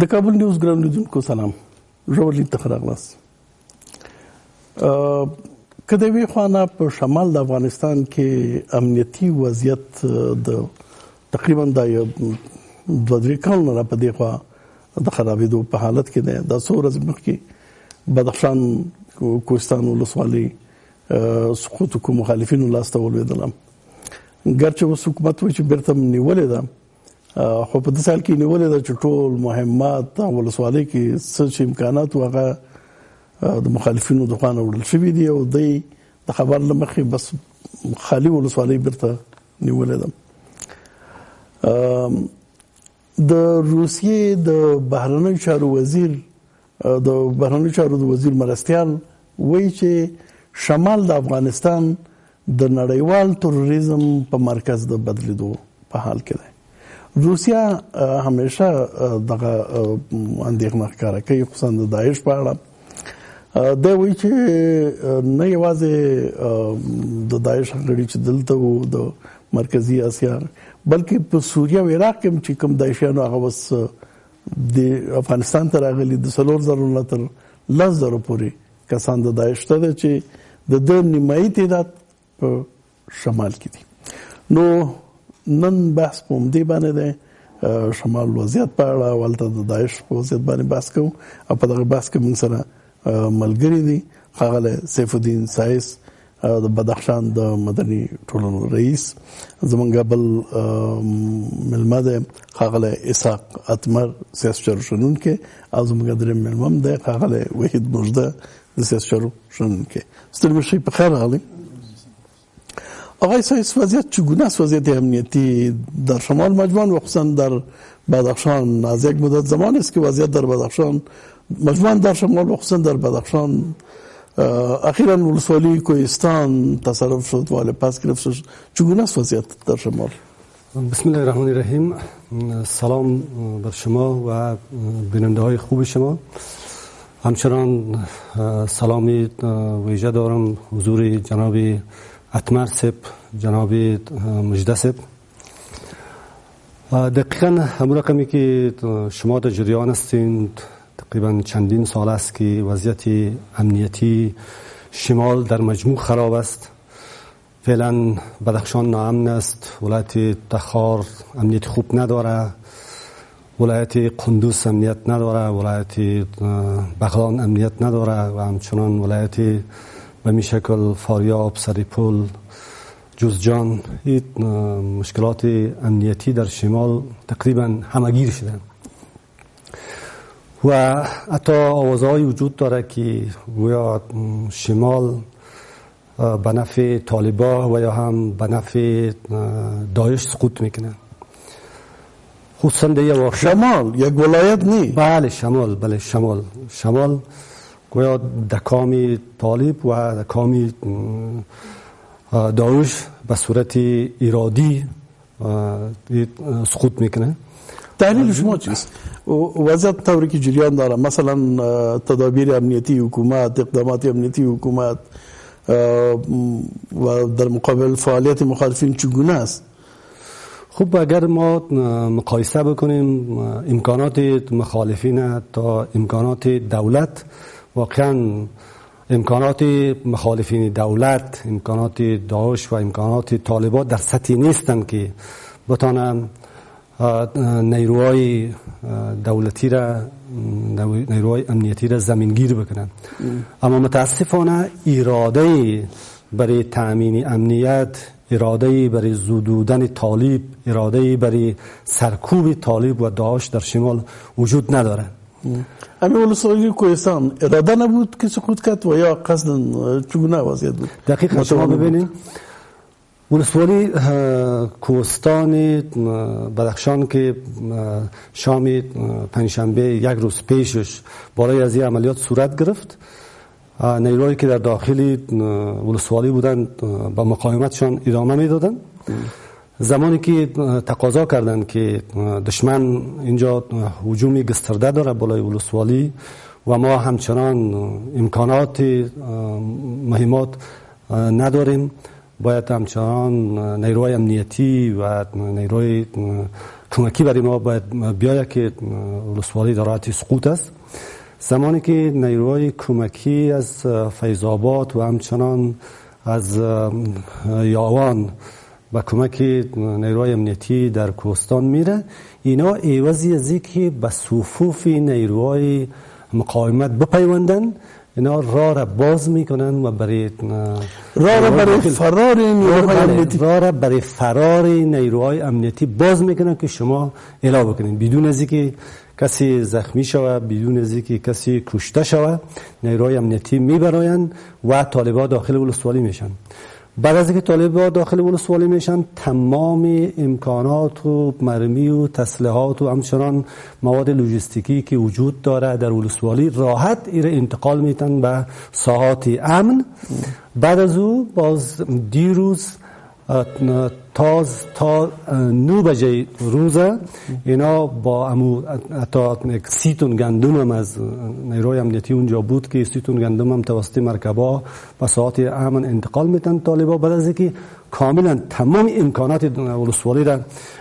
د کابل نیوز ګرام لیدونکو سلام، ژور لید ته راغلاست. که د یوې خوا نه په شمال د افغانستان کې امنیتي وضعیت د تقریبا د 2-3 کلونو نه په دې خوا د خرابېدو په حالت کې دی. دا څو ورځې مخکې بدخشان کوهستان ولسوالۍ سقوط کو مخالفینو لاسته ولوېدله. ګرچې اوس حکومت وایي چې بیرته نیولې ده، خو په دې سال کې نیولې ده چې ټول مهمات ولسوالۍ کې څه چې امکانات و هغه د مخالفینو د خوا نه وړل شوي دي او دوی د خبر له مخې بس خالي ولسوالۍ بیرته نیولې ده. د روسیې د بهرنیو چارو وزیر د وزیر مرستیال وایي چې شمال د افغانستان د نړیوال تروریزم په مرکز د بدلیدو په حال کې دی. روسیا همیشه دغه اندېښنه ښکاره کوي، خصوصا د داعش په اړه. دی وایي چې نه یوازې د داعش غړي چې دلته وو د مرکزي اسیا، بلکې په سوریه او عراق کې چې کوم داعشیانو هغه اوس د افغانستان ته راغلي د 4,000 نه تر 10,000 پورې کسان د داعش ته ده چې د نیمایي تعداد په شمال کې دي. نو نن بحث په همدې باندې دی، شمال وضعیت په اړه، ولته د داعش په وضعیت باندې بحث کوو او په دغه بحث کې موږ سره ملګری دي ښاغلی سیف الدین سایس د بدخشان د مدني ټولنو رئیس، زمونږ بل ملمه دی ښاغلی اسحاق اتمر سیاست چارو شنونکی، او زمونږ درېیم ملمه هم دی ښاغلی وحید مژده د سیاست چارو شنونکی. ستړي مه شئ، په خیر راغلی. آقای سایس، وضعیت چگونه است؟ وضعیت امنیتی در شمال مجموعاً و خصوصا در بدخشان از یک مدت زمان است که وضعیت در بدخشان مجموعاً در شمال و خصوصا در بدخشان اخیراً ولسوالی کوهستان تصرف شد و پس گرفت شد. چگونه است وضعیت در شمال؟ بسم الله الرحمن الرحیم. سلام بر شما و بیننده های خوب شما. همچنان سلامی ویژه دارم حضور جناب اتمر سب، جناب مجده سب. دقیقاً همون رقمی که شما در جریان هستین، تقریباً چندین سال است که وضعیت امنیتی شمال در مجموع خراب است. فعلا بدخشان ناامن است، ولایت تخار امنیت خوب نداره، ولایت قندوز امنیت نداره، ولایت بغلان امنیت نداره و همچنان ولایت به می شکل فاریاب، سریپول، جوزجان. این مشکلات امنیتی در شمال تقریبا همگیر شدن و حتی آوازهای وجود داره که گویا شمال به نفع طالبا و یا هم به نفع داعش سقوط میکنه. خصوصا در شمال یک ولایت نی؟ بله شمال گویا دکام طالب و دکام داعش به صورت ارادی سقوط میکنه. تحلیل شما چیست؟ وضعیت طوری که جریان داره، مثلا تدابیر امنیتی حکومت، اقدامات امنیتی حکومت و در مقابل فعالیت مخالفین چگونه است؟ خب اگر ما مقایسه بکنیم امکانات مخالفین تا امکانات دولت، واقعا امکانات مخالفین دولت، امکانات داعش و امکانات طالبان در سطحی نیستند که بتانن نیروهای دولتی را، نیروهای امنیتی را زمینگیر بکنن. اما متاسفانه اراده برای تأمین امنیت، اراده برای زدودن طالب، اراده برای سرکوب طالب و داعش در شمال وجود نداره. همین ولسوالی کوهستان اراده نبود که سقوط کرد و یا قصداً چگونه وضعیت بود؟ دقیقاً شما ببینید ولسوالی کوهستان بدخشان که شام پنجشنبه یک روز پیشش بالای از این عملیات صورت گرفت، نیروهایی که در داخل ولسوالی بودن با مقاومتشان ادامه میدادن. زمانی که تقاضا کردند که دشمن اینجا هجومی گسترده داره بالای ولسوالی و ما همچنان امکانات مهمات نداریم، باید همچنان نیروهای امنیتی و نیروهای کمکی برای ما باید بیاید که ولسوالی در حالت سقوط است. زمانی که نیروهای کمکی از فیض آباد و همچنان از یاوان و کمک نیروهای امنیتی در کوهستان میره، اینا عوضی از اینکه به صفوف نیروهای مقاومت بپیوندن، اینا راه را باز میکنن و برای فرار نیروهای امنیتی باز میکنن که شما اعلام بکنین، بدون از اینکه کسی زخمی شود، بدون از اینکه کسی کشته شود، نیروهای امنیتی میبراین و طالبان داخل ولسوالی میشن. بعد از اینکه طالبان داخل ولسوالی میشن، تمام امکانات و مرمی و تسلیحات و همچنان مواد لوجستیکی که وجود داره در ولسوالی راحت ایره انتقال میتن به ساحات امن. بعد از او باز دیروز تا 9 بجه روز اینا با حتی 30 تن گندم هم از نیروی امنیتی اونجا بود که 30 تن گندم هم توسط مرکبا و ساعات امن انتقال میتن طالبا. بعد از اینکه کاملا تمام امکانات ولسوالی را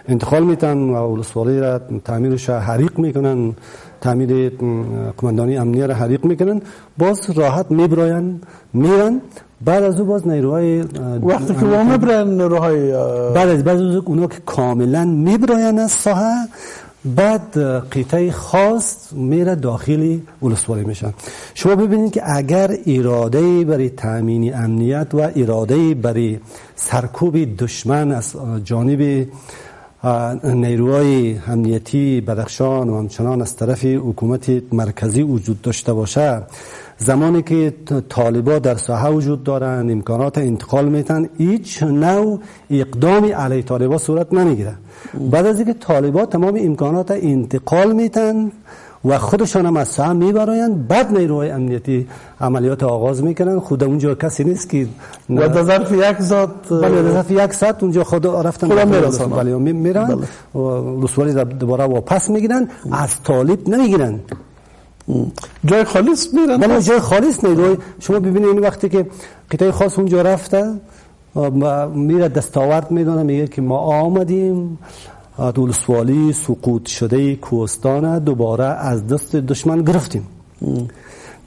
انتقال میتن و ولسوالی را تعمیرش حریق میکنن، تعمیر قماندانی امنیه را حریق میکنن، باز راحت میبراین میرن. بعد از او باز نیروهای وقتی که ما میبرن نیروهای بعد از اونا که کاملا میبراین از ساحه، بعد قطعه خاص میره داخل ولسوالی میشن. شما ببینید که اگر اراده برای تامین امنیت و اراده برای سرکوب دشمن از جانب نیروهای امنیتی بدخشان و همچنان از طرف حکومت مرکزی وجود داشته باشه، زمانی که طالبان در ساحه وجود دارن، امکانات انتقال میتن، هیچ نوع اقدامی علیه طالبان صورت نمیگیره. بعد از اینکه طالبان تمام امکانات انتقال میتن و خودشان هم از ساحه میبراین، بعد نیروهای امنیتی عملیات آغاز میکنن. خود اونجا کسی نیست که و در ظرف یک ساعت اونجا خود رفتن میرن و ولسوالی دوباره واپس میگیرن، از طالب نمیگیرن، جای خالص میرن. بله جای خالص نیروی. شما ببینید این وقتی که قطعه خاص اونجا رفته میره دستاورد میدونه، میگه که ما آمدیم ولسوالی سقوط شده کوهستان دوباره از دست دشمن گرفتیم،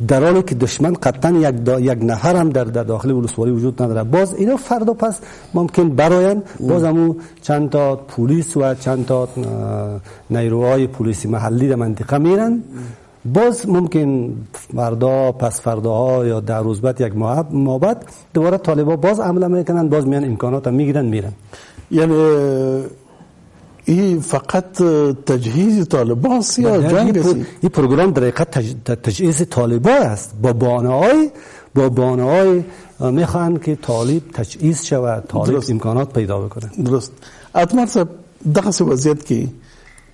در حالی که دشمن قطعا یک نفر هم در داخل ولسوالی وجود نداره. باز اینا فردا پس ممکن براین، باز همون چند تا پلیس و چند تا نیروهای پلیسی محلی در منطقه میرن، باز ممکن فردا پس فرداها یا در روز بعد یک ماه بعد دوباره طالبان باز عمل میکنن، باز میان امکانات میگیرن میرن. یعنی این فقط تجهیز طالبان است یا جنگ است؟ این پروگرام در حقیقت تجهیز طالبان است، با بانه‌های میخوان که طالب تجهیز شود، طالب درست. امکانات پیدا بکنه. درست. اتمر صاحب دغه وضعیت کې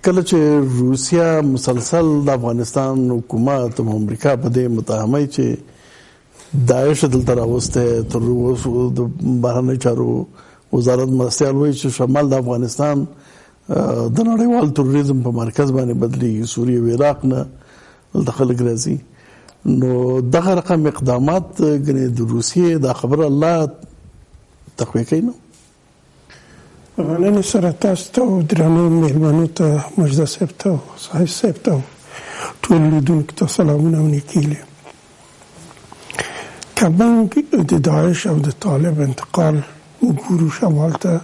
کله چې روسیا مسلسل د افغانستان حکومت او امریکا په دې متهمه چې داعش دلته راوسته، تر اوسه د بهرنیو چارو وزارت مرستیال وایي چې شمال د افغانستان د نړیوال تروریزم په مرکز باندې بدلیږي، سوریه او عراق نه دلته خلک راځي. نو دغه رقم اقدامات ګنې د روسیې دا خبره الله تقویه کوي. نو مننه سره تاسو ته او درنو مهربانو ته مجده صاحب ته صاحب صاحب ته ټول لیدونکو ته سلامونه او نیکیلې. کبنګ د داعش او د طالب انتقال وګورو شمال ته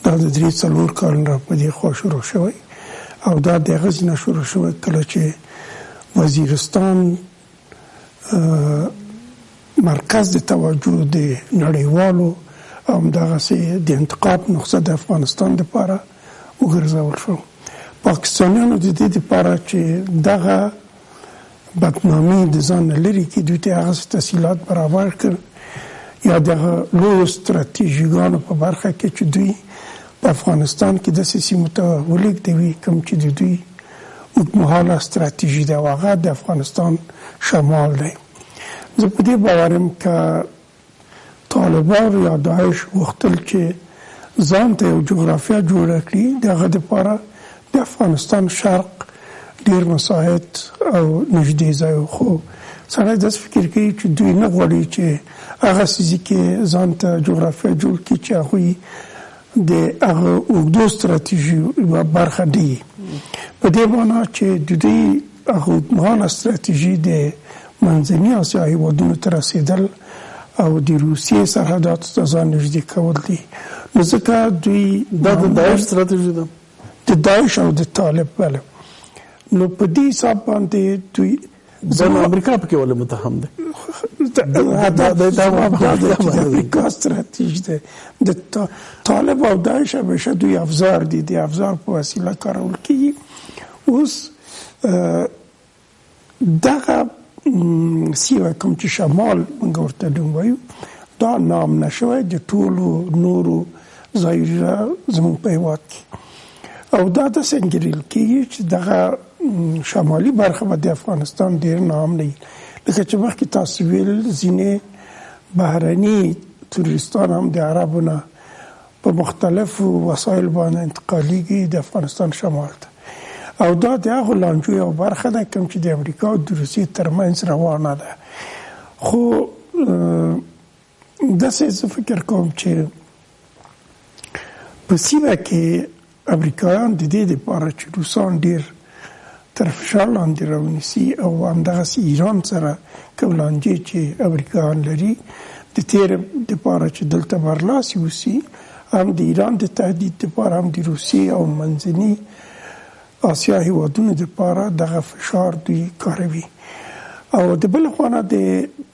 دا د 3-4 کال را په دې خوا شروع شوی او دا د غزې نه شروع شوی کله چې وزیرستان مرکز د توجه د نړیوالو او دغسې د انتقاد نقطه د افغانستان لپاره وګرځول شو. پاکستانیانو د دې لپاره چې دغه بدنامي د ځان لري کې دوی ته هغه تسهیلات برابر کړ یا دغه لویو ستراتیژیګانو په برخه کې چې دوی په افغانستان کې داسې سیمو ته ولېږدوي کوم چې د دوی اوږدمهاله ستراتیژي ده او هغه د افغانستان شمال دی. زه په دې باور یم که طالبان یا داعش غوښتل چې ځان ته یو جغرافیه جوړه کړي، د هغه دپاره د افغانستان شرق ډېر مساحت او نږدې ځای، خو سړی داسې فکر کوي چې دوی نه غواړي چې هغه ځای کې ځان ته جغرافیه جوړ کړي چې هغوی د هغه اوږدو ستراتیژي یوه برخه دی. په دې معنا چې د دوی هغه اوږدمهاله ستراتیژي د منځني اسیا هېوادونو ته رسېدل او د روسیې سرحداتو ته ځان نږدې کول دي. نو ځکه دوی دا د داعش ستراتیژي ده، د داعش او د طالب. بله، نو په دې حساب باندې دوی د امریکا پکې ولې متهم دی؟ د امریکا ستراتیژي ده. د طالب او داعش همیشه دوی افزار دي، د افزار په وسیله کارول کېږي. اوس دغه سیمه کوم چې شمال موږ ورته دوم وایو دا نام نشوی د ټولو نورو ځایونه زموږ په هېواد کې، او دا داسې انګېرل کېږي چې دغه شمالي برخه به د افغانستان ډېر نام نه وي. لکه چې مخکې تاسو ویل ځینې بهرني تروریستان هم د عربو نه په مختلفو وسایل باندې انتقالېږي د افغانستان شمال ته، او دا د هغو لانجو یو برخه ده کوم چې د امریکا او د روسیې ترمنځ روانه ده. خو داسې زه فکر کوم چې په سیمه کې امریکایان د دې دپاره چې روسان ډېر تر فشار لاندې راونیسي او همدغسې ایران سره کوم لانجې چې امریکایان لري د تېر دپاره چې دلته برلاسي اوسي، هم د ایران د تهدید دپاره هم د روسیې او منځني آسیا هېوادونو دپاره دغه فشار دوی کاروي. او د بل خوا نه د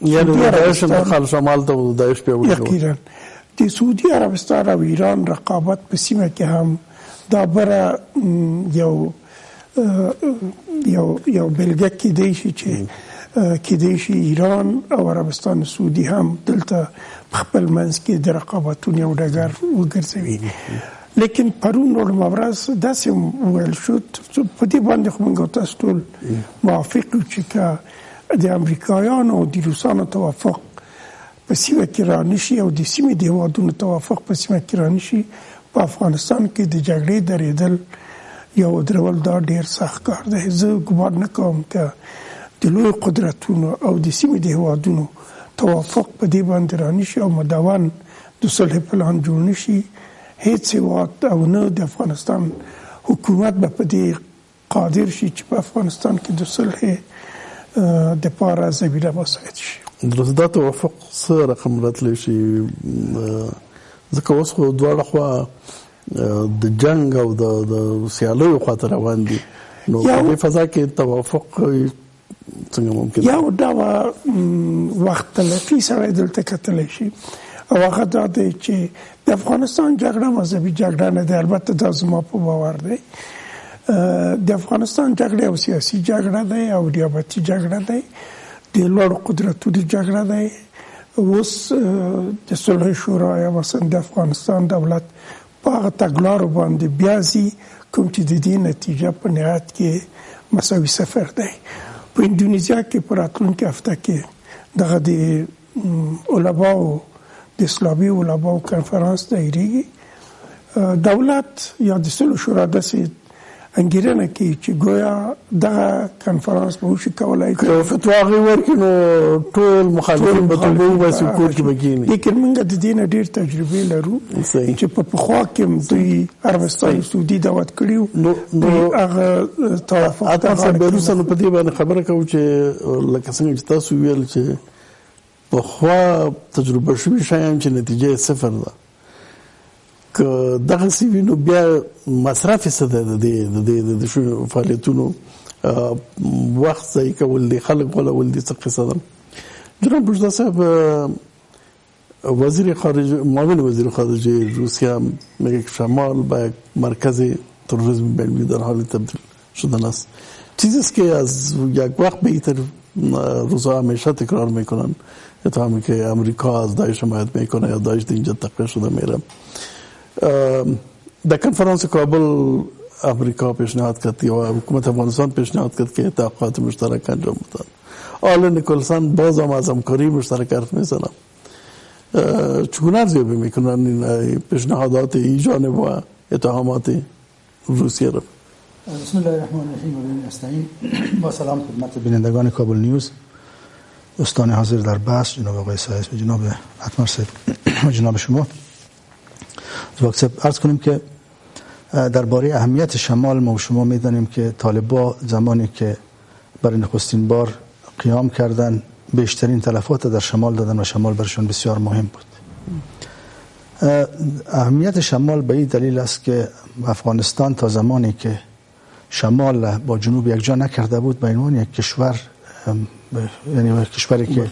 داعش انتقال شمال ته داعش پیاوړي یقینا د سعودي عربستان او ایران رقابت په سیمه کې هم دا بره یو بلګه کېدی شي چې کېدی شي ایران او عربستان سعودي هم دلته په خپل منځ کې د رقابتونو یو ډګر وګرځوي. لیکن پرون نورمه ورځ داسې وویل شو، په دې باندې خو موږ تاسو ټول موافق یو چې که د امریکایانو او د روسانو توافق په سیمه کې رانشي او د سیمې د هېوادونو توافق په سیمه کې رانشي، په افغانستان کې د جګړې درېدل یا ودرول دا ډېر سخت کار دی. زه ګمان نه کوم که د لوی قدرتونو او د سیمې د هېوادونو توافق په دې باندې رانشي او مدون د صلح پلان جوړ نشي، هیڅ هېواد او نه د افغانستان حکومت به په دې قادر شي چې په افغانستان کې د صلح دپاره زمینه مساعد شي. درست، دا توافق څه رقم راتلی شي؟ ځکه اوس خو دواړه خوا د جنګ او د سیالیو خواته روان دي، نو په دې فضا کې توافق څنګه ممکن؟ یو ډول وخت تلفي سړی دلته کتلی شي، او هغه دا دی چې د افغانستان جګړه مذهبي جګړه نه ده. البته دا زما په باور دی د افغانستان جګړه او سیاسي جګړه ده او نیابتي جګړه ده، د لوړو قدرتونو جګړه ده. اوس د صلح شورا یا مثلا د افغانستان دولت په هغه تګلارو باندې بیا ځي کوم چې د دې نتیجه په نهایت کې مساوي صفر دی. په اندونیزیا کې په راتلونکي هفته کې دغه د علماو د اسلامي علماو کنفرانس دایریږي. دولت یا د صلح شورا داسې انګیرنه کوي چې ګویا دغه کنفرانس به وشي کولای که فتوا هغې ورکړي نو ټول مخالفین به توبه وباسي، کور کې به کښېني. لیکن موږ د دې نه ډېر تجربې لرو چې په پخوا کې دوی عربستان سعودي دعوت کړي نو هغه توافق حتی بیروس نو په دې باندې خبره کوو چې لکه څنګه چې تاسو ویل چې پخوا تجربه شوي شیان چې نتیجه یې صفر ده، که دغسې وي نو بیا مصرف یې څه دی د فعالیتونو وخت ضایع کول دي، خلک غولول دي، څه قصه ده؟ جناب بوجدا صاحب، معاون وزیر خارجه روسیه میگه که شمال به یک مرکز تروریسم بین‌المللی در حال تبدیل شدن است. چیزی است که از یک وقت بهتر روزها همیشه تکرار میکنن، اتهامی که امریکا از داعش حمایت میکنه یا داعش اینجا تقویت شده میره. در کنفرانس کابل امریکا پیشنهاد کرد یا حکومت افغانستان پیشنهاد کرد که اتفاقات مشترک انجام بدن. آل نیکلسن باز هم از همکاری مشترک حرف میزنن. چگونه ارزیابی میکنن این پیشنهادات ای جانب و اتهامات روسیه را؟ بسم الله الرحمن الرحیم و به نستعین. با سلام خدمت بینندگان کابل نیوز، دوستان حاضر در بحث، جناب آقای سایس و جناب اتمر صاحب و جناب شما. عرض کنیم که درباره اهمیت شمال ما و شما میدانیم که طالبان زمانی که برای نخستین بار قیام کردن بیشترین تلفات در شمال دادن و شمال برشون بسیار مهم بود. اهمیت شمال به این دلیل است که افغانستان تا زمانی که شمال با جنوب یک جا نکرده بود به عنوان یک کشور، یعنی کشوری که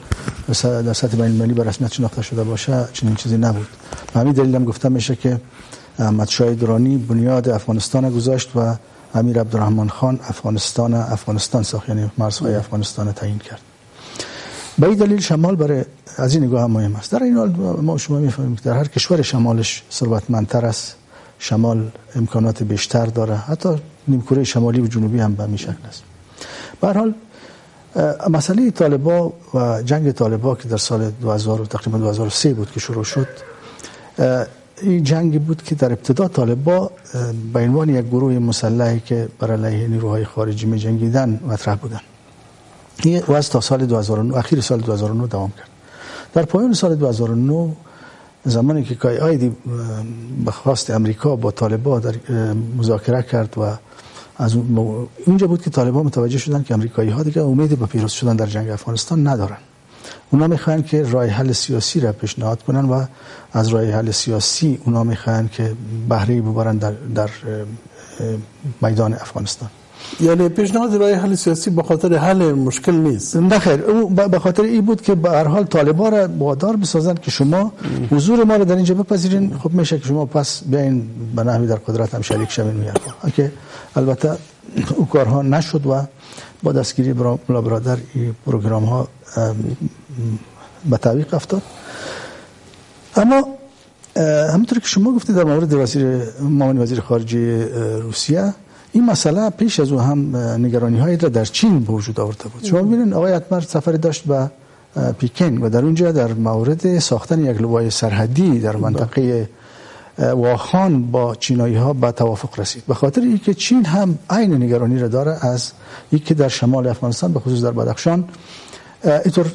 در سطح بین المللی به رسمیت شناخته شده باشه، چنین چیزی نبود. به همین دلیل هم گفته میشه که احمد شاه درانی بنیاد افغانستان گذاشت و امیر عبدالرحمن خان افغانستان ساخت، یعنی مرزهای افغانستان تعیین کرد. به این دلیل شمال برای از این نگاه مهم است. در این حال ما شما میفهمیم که در هر کشور شمالش ثروتمندتر است، شمال امکانات بیشتر داره، حتی نیمکره شمالی و جنوبی هم به همین شکل است. به هر حال مسئله طالبان و جنگ طالبان که در سال 2000 تقریبا 2003 بود که شروع شد، این جنگی بود که در ابتدا طالبان به عنوان یک گروه مسلحی که بر علیه نیروهای خارجی می جنگیدن مطرح بودن. این وضع تا سال 2009 اخیر سال 2009 دوام کرد. در پایان سال 2009 زمانی که قائد به خواست امریکا با طالبان در مذاکره کرد و از اونجا بود که طالبان متوجه شدن که امریکایی ها دیگه امید به پیروز شدن در جنگ افغانستان ندارن. اونا میخوان که راه حل سیاسی را پیشنهاد کنن و از راه حل سیاسی اونا میخوان که بهره ببرن در میدان افغانستان. یعنی پیشنهاد راه حل سیاسی به خاطر حل مشکل نیست. نه خیر، او به خاطر این بود که به هر حال طالبان را وادار بسازند که شما حضور ما را در اینجا بپذیرین، خب میشه که شما پس بیاین به نحوی در قدرت هم شریک شوین میاد. که البته او کارها نشد و با دستگیری ملا برادر این پروگرام ها به تعویق افتاد. اما همونطور که شما گفتید در مورد معاون وزیر خارجه روسیه، این مسئله پیش از او هم نگرانی هایی را در چین به وجود آورده بود. شما ببینید آقای اتمر سفری داشت به پکن و در اونجا در مورد ساختن یک لوای سرحدی در منطقه واخان با چینایی ها به توافق رسید، به خاطر اینکه چین هم عین نگرانی را داره از اینکه در شمال افغانستان به خصوص در بدخشان اینطور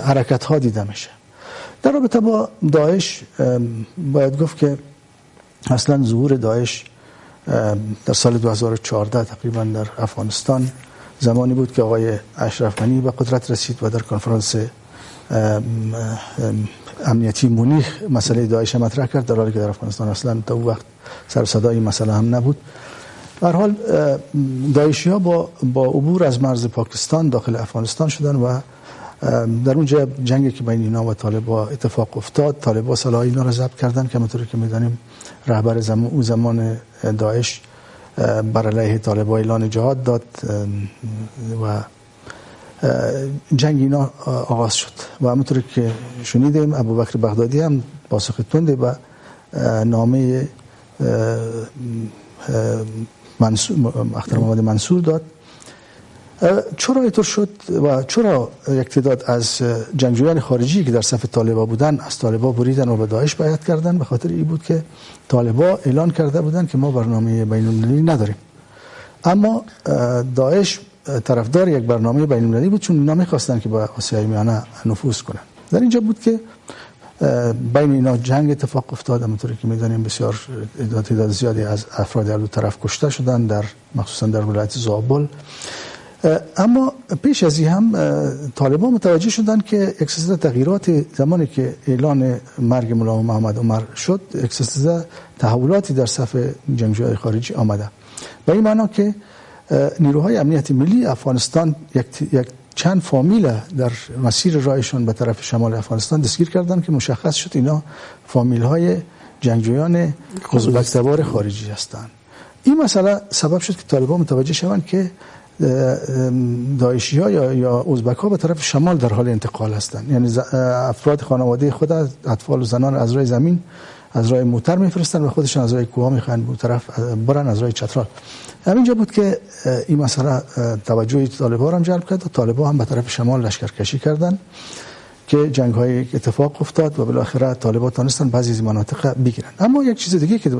حرکت ها دیده میشه. در رابطه با داعش باید گفت که اصلا ظهور داعش در سال 2014 تقریبا در افغانستان زمانی بود که آقای اشرف غنی به قدرت رسید و در کنفرانس امنیتی مونیخ مسئله داعش مطرح کرد، در حالی که در افغانستان اصلا تا اون وقت سر صدای مسئله هم نبود. به هر حال داعشی‌ها با عبور از مرز پاکستان داخل افغانستان شدن و در اونجا جنگی که بین اینا و طالبان اتفاق افتاد، طالبان سلاح اینا را ضبط کردن که همونطور که می‌دانیم رهبر زمان داعش بر علیه طالبان اعلان جهاد داد و جنگ اینا آغاز شد و همونطور که شنیدیم ابوبکر بغدادی هم پاسخ تند به نامه اختر محمد منصور داد. چرا اینطور شد و چرا یک تعداد از جنگجویان خارجی که در صف طالبان بودن از طالبان بریدن و به داعش بیعت کردن؟ به خاطر این بود که طالبان اعلان کرده بودن که ما برنامه بین‌المللی نداریم، اما داعش طرفدار یک برنامه بین‌المللی بود، چون اینا می‌خواستن که با آسیای میانه نفوذ کنن. در اینجا بود که بین اینا جنگ اتفاق افتاد. همونطوری که می‌دانیم بسیار تعداد زیادی از افراد هر دو طرف کشته شدن، مخصوصا در ولایت زابل. اما پیش از این هم طالبان متوجه شدن که یک سلسله تغییرات زمانی که اعلان مرگ ملا محمد عمر شد، یک سلسله تحولاتی در صف جنگجویان خارجی آمده. به این معنا که نیروهای امنیت ملی افغانستان یک چند فامیل در مسیر راهشون به طرف شمال افغانستان دستگیر کردن که مشخص شد اینا فامیل های جنگجویان ازبک‌تبار خارجی هستند. این مسئله سبب شد که طالبان متوجه شوند که داعشی ها یا ازبک ها به طرف شمال در حال انتقال هستند، یعنی افراد خانواده خود، اطفال و زنان از راه زمین از راه موتر میفرستن و خودشان از راه کوه میخوان به طرف برن از راه چترال. همینجا بود که این مسئله توجه طالبان هم جلب کرد و طالبان هم به طرف شمال لشکرکشی کردند که جنگ های اتفاق افتاد و بالاخره طالبان تونستن بعضی از مناطق بگیرن. اما یک چیز دیگه که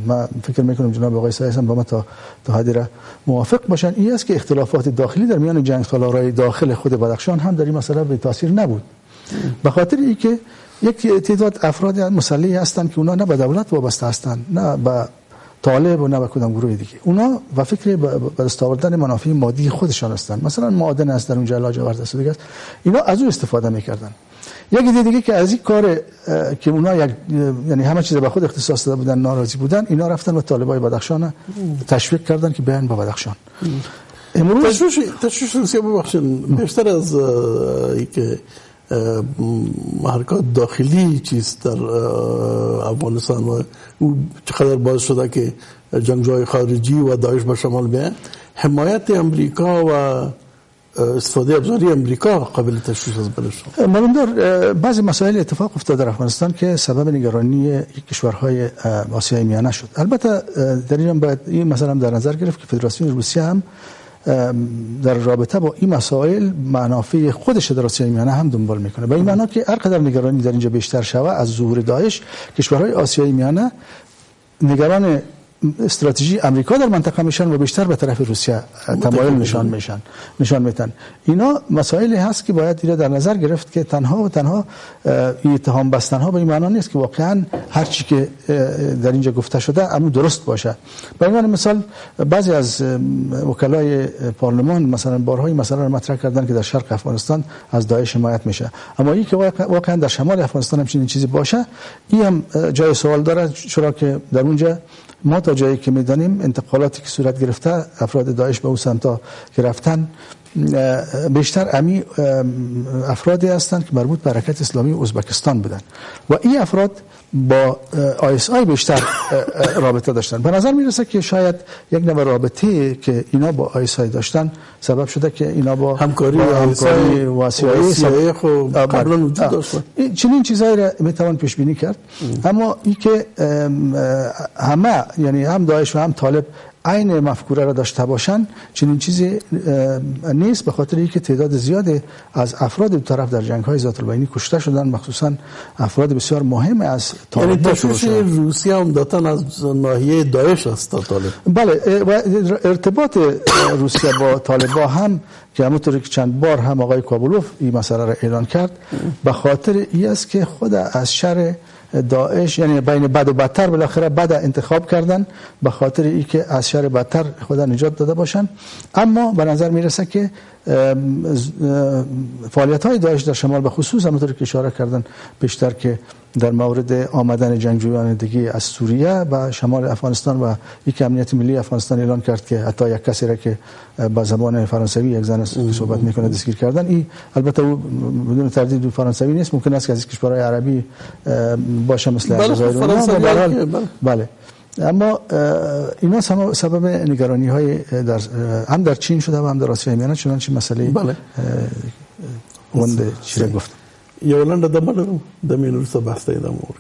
من فکر میکنم جناب آقای سایس هم با ما تا حدی را موافق باشن، این است که اختلافات داخلی در میان جنگ سالارای داخل خود بدخشان هم در این مسئله به تاثیر نبود، به خاطر اینکه یک تعداد افراد مسلح هستند که اونا نه به دولت وابسته هستند، نه به طالب و نه به کدام گروه دیگه. اونا و فکر به دست آوردن منافع مادی خودشان هستند. مثلا معادن است در اونجا، لاجورد است دیگه، اینا از اون استفاده میکردن. یک دیگه که از این کار که اونا یعنی همه چیز به خود اختصاص داده بودن، ناراضی بودن، اینا رفتن و طالبای بدخشان تشویق کردن که بیان به بدخشان. امروز تشویش روسیه ببخشید بیشتر از اینکه حرکات داخلی چیست در افغانستان و چقدر باعث شده که جنگجوهای خارجی و داعش به شمال بیان، حمایت امریکا و استفاده ابزاری امریکا قابل تشویش از بلش. ماندار بعضی مسائل اتفاق افتاد در افغانستان که سبب نگرانی کشورهای آسیای میانه شد. البته در اینجا باید این مثلا در نظر گرفت که فدراسیون روسیه هم در رابطه با این مسائل منافع خودش در آسیای میانه هم دنبال میکنه. به این معنا که هر قدر نگرانی در اینجا بیشتر شود از ظهور داعش، کشورهای آسیای میانه نگران استراتژی امریکا در منطقه میشن و بیشتر به طرف روسیه تمایل نشان میدن. اینا مسائلی هست که باید در نظر گرفت که تنها و تنها اتهام بستن ها به این معنا نیست که واقعا هر چی که در اینجا گفته شده اما درست باشه. برای من مثال بعضی از وکلای پارلمان مثلا بارهای مثلا مطرح کردن که در شرق افغانستان از داعش حمایت میشه، اما این که واقعا در شمال افغانستان همچین چیزی باشه این هم جای سوال داره، چرا که در اونجا ما تا جایی که میدانیم انتقالاتی که صورت گرفته افراد داعش به اون سمتا که رفتن بیشتر امی افرادی هستند که مربوط به حرکت اسلامی ازبکستان بودن و این افراد با ISI بیشتر رابطه داشتن. به نظر میرسه که شاید یک نوع رابطه که اینا با ISI داشتن سبب شده که اینا با همکاری و CIA قبلا وجود داشت. چنین چیزایی را میتوان پیش بینی کرد، اما این که همه یعنی هم داعش و هم طالب عین مفکوره را داشته باشند چنین چیزی نیست، به خاطر اینکه تعداد زیادی از افراد دو طرف در جنگ‌های ذات البینی کشته شدن، مخصوصا افراد بسیار مهم از طالب. یعنی تشویش روسیه عمدتاً از ناحیه داعش است تا طالب. بله، و ارتباط روسیه با طالبان هم که همونطور که چند بار هم آقای کابولوف این مسئله را اعلان کرد، به خاطر این است که خود از شر داعش یعنی بین بد و بدتر بالاخره بد انتخاب کردن، به خاطر ای که از شر بدتر خدا نجات داده باشن. اما به نظر میرسه که فعالیت های داعش در شمال به خصوص همونطور که اشاره کردن بیشتر که در مورد آمدن جنگجویان دیگه از سوریه و شمال افغانستان و یک امنیت ملی افغانستان اعلان کرد که حتی یک کسی را که با زبان فرانسوی یک زن صحبت میکنه دستگیر کردن. این البته بدون تردید فرانسوی نیست، ممکن است که از کشورهای عربی باشه مثل الجزایر. بله، اما اینا سبب نگرانی های هم در چین شده و هم در آسیای میانه، چنانچه مسئله وند چیره گفتم. یولنده دمالو دمینور سباسته دمور